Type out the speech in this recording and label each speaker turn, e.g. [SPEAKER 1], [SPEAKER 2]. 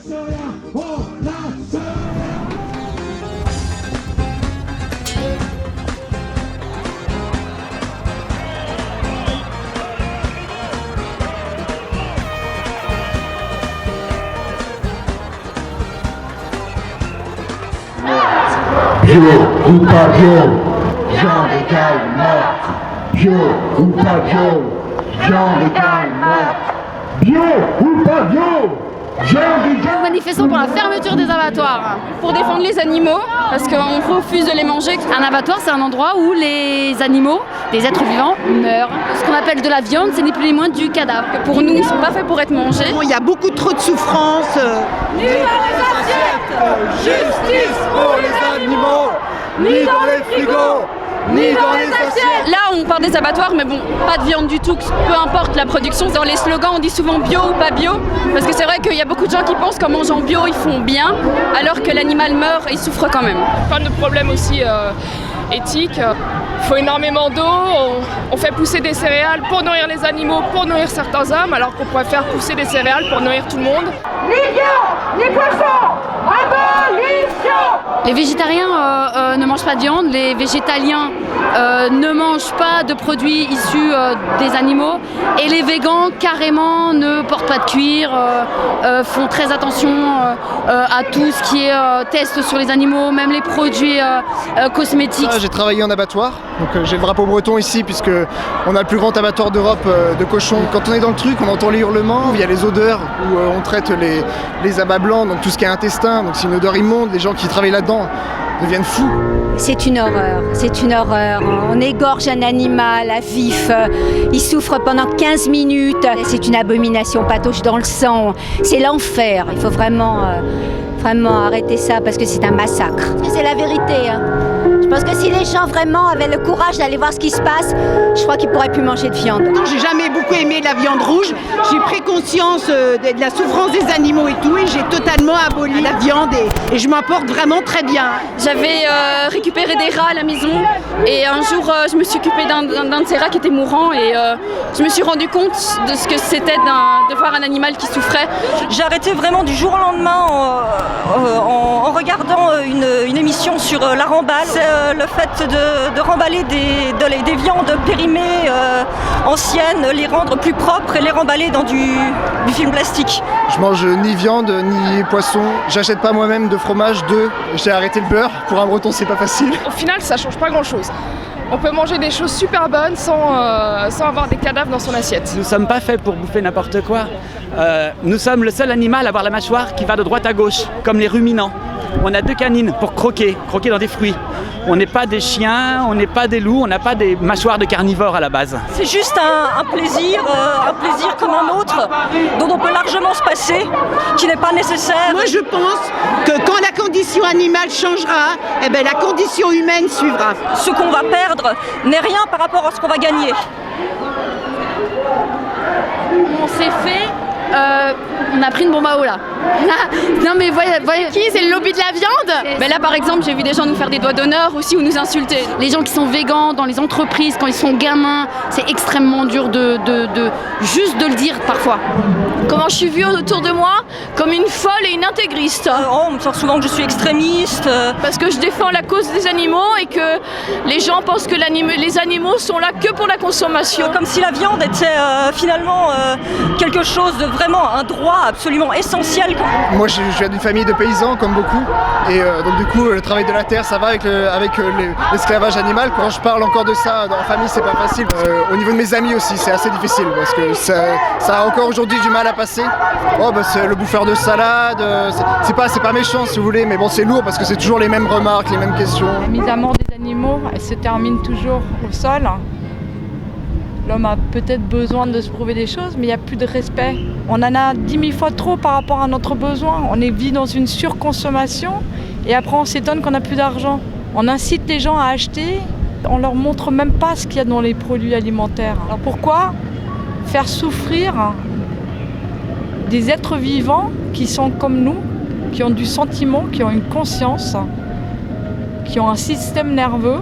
[SPEAKER 1] Bio ou pas bio, viande égale morte. Bio ou pas bio, viande égale morte. Bio ou pas bio, viande égale.
[SPEAKER 2] Nous manifestons pour la fermeture des abattoirs.
[SPEAKER 3] Pour défendre les animaux, parce qu'on refuse de les manger.
[SPEAKER 2] Un abattoir, c'est un endroit où les animaux, des êtres vivants, meurent. Ce qu'on appelle de la viande, c'est ni plus ni moins du cadavre.
[SPEAKER 3] Pour nous, ils ne sont pas faits pour être mangés.
[SPEAKER 4] Il y a beaucoup trop de souffrance.
[SPEAKER 5] Ni dans les assiettes, justice pour les animaux, ni dans les frigos, ni dans les assiettes.
[SPEAKER 3] Là, on parle des abattoirs, mais bon, pas de viande du tout, peu importe la production. Dans les slogans, on dit souvent bio ou pas bio, parce que c'est vrai qu'il y a beaucoup de gens qui pensent qu'en mangeant bio, ils font bien, alors que l'animal meurt et il souffre quand même.
[SPEAKER 6] Pas de problème aussi éthique. Il faut énormément d'eau, on fait pousser des céréales pour nourrir les animaux, pour nourrir certains hommes, alors qu'on pourrait faire pousser des céréales pour nourrir tout le monde.
[SPEAKER 5] Ni viande, ni poisson, abolition.
[SPEAKER 2] Les végétariens ne mangent pas de viande, les végétaliens ne mangent pas de produits issus des animaux et les végans carrément ne portent pas de cuir, font très attention à tout ce qui est test sur les animaux, même les produits cosmétiques.
[SPEAKER 7] J'ai travaillé en abattoir, donc j'ai le drapeau breton ici puisque on a le plus grand abattoir d'Europe de cochons. Quand on est dans le truc, on entend les hurlements, il y a les odeurs où on traite les abats blancs, donc tout ce qui est intestin, donc c'est une odeur immonde, les gens qui travaillent là-dedans deviennent fous.
[SPEAKER 8] C'est une horreur, c'est une horreur. On égorge un animal à vif, il souffre pendant 15 minutes. C'est une abomination, patauge dans le sang, c'est l'enfer. Il faut vraiment arrêter ça parce que c'est un massacre. C'est la vérité. Je pense que si les gens vraiment avaient le courage d'aller voir ce qui se passe, je crois qu'ils pourraient plus manger de viande.
[SPEAKER 4] Non, j'ai jamais beaucoup aimé la viande rouge. J'ai pris conscience de la souffrance des animaux et tout, et j'ai totalement aboli la viande et je m'en porte vraiment très bien.
[SPEAKER 3] J'avais récupéré des rats à la maison et un jour je me suis occupée d'un de ces rats qui était mourant et je me suis rendu compte de ce que c'était de voir un animal qui souffrait.
[SPEAKER 9] J'ai arrêté vraiment du jour au lendemain en regardant une émission sur la remballe. C'est le fait de remballer des viandes périmées anciennes, les rendre plus propres et les remballer dans du film plastique.
[SPEAKER 7] Je mange ni viande ni poisson, j'achète pas moi-même de fromage, d'œufs, j'ai arrêté le beurre, pour un breton c'est pas facile.
[SPEAKER 6] Au final, ça change pas grand-chose. On peut manger des choses super bonnes sans avoir des cadavres dans son assiette.
[SPEAKER 10] Nous ne sommes pas faits pour bouffer n'importe quoi. Nous sommes le seul animal à avoir la mâchoire qui va de droite à gauche, comme les ruminants. On a 2 canines pour croquer dans des fruits. On n'est pas des chiens, on n'est pas des loups, on n'a pas des mâchoires de carnivores à la base.
[SPEAKER 9] C'est juste un plaisir comme un autre, dont on peut largement se passer, qui n'est pas nécessaire.
[SPEAKER 4] Moi je pense que quand la condition animale changera, eh ben, la condition humaine suivra.
[SPEAKER 9] Ce qu'on va perdre n'est rien par rapport à ce qu'on va gagner.
[SPEAKER 2] On s'est fait... on a pris une bombe à eau là. Non mais voyez.
[SPEAKER 3] Qui c'est le lobby de la viande? Mais là par exemple j'ai vu des gens nous faire des doigts d'honneur aussi ou nous insulter.
[SPEAKER 2] Les gens qui sont végans dans les entreprises quand ils sont gamins, c'est extrêmement dur de juste de le dire parfois.
[SPEAKER 3] Comment je suis vue autour de moi comme une folle et une intégriste.
[SPEAKER 9] On me sort souvent que je suis extrémiste.
[SPEAKER 3] Parce que je défends la cause des animaux et que les gens pensent que les animaux sont là que pour la consommation.
[SPEAKER 9] Comme si la viande était finalement quelque chose de vraiment un droit absolument essentiel.
[SPEAKER 7] Moi je viens d'une famille de paysans comme beaucoup et donc du coup le travail de la terre ça va avec l'esclavage animal. Quand je parle encore de ça dans la famille c'est pas facile. Au niveau de mes amis aussi c'est assez difficile parce que ça a encore aujourd'hui du mal à passer. Oh bah c'est le bouffeur de salade, c'est pas méchant si vous voulez mais bon c'est lourd parce que c'est toujours les mêmes remarques, les mêmes questions.
[SPEAKER 11] La mise à mort des animaux elle se termine toujours au sol. L'homme a peut-être besoin de se prouver des choses, mais il n'y a plus de respect. On en a 10 000 fois trop par rapport à notre besoin. On vit dans une surconsommation et après on s'étonne qu'on n'a plus d'argent. On incite les gens à acheter, on leur montre même pas ce qu'il y a dans les produits alimentaires. Alors pourquoi faire souffrir des êtres vivants qui sont comme nous, qui ont du sentiment, qui ont une conscience, qui ont un système nerveux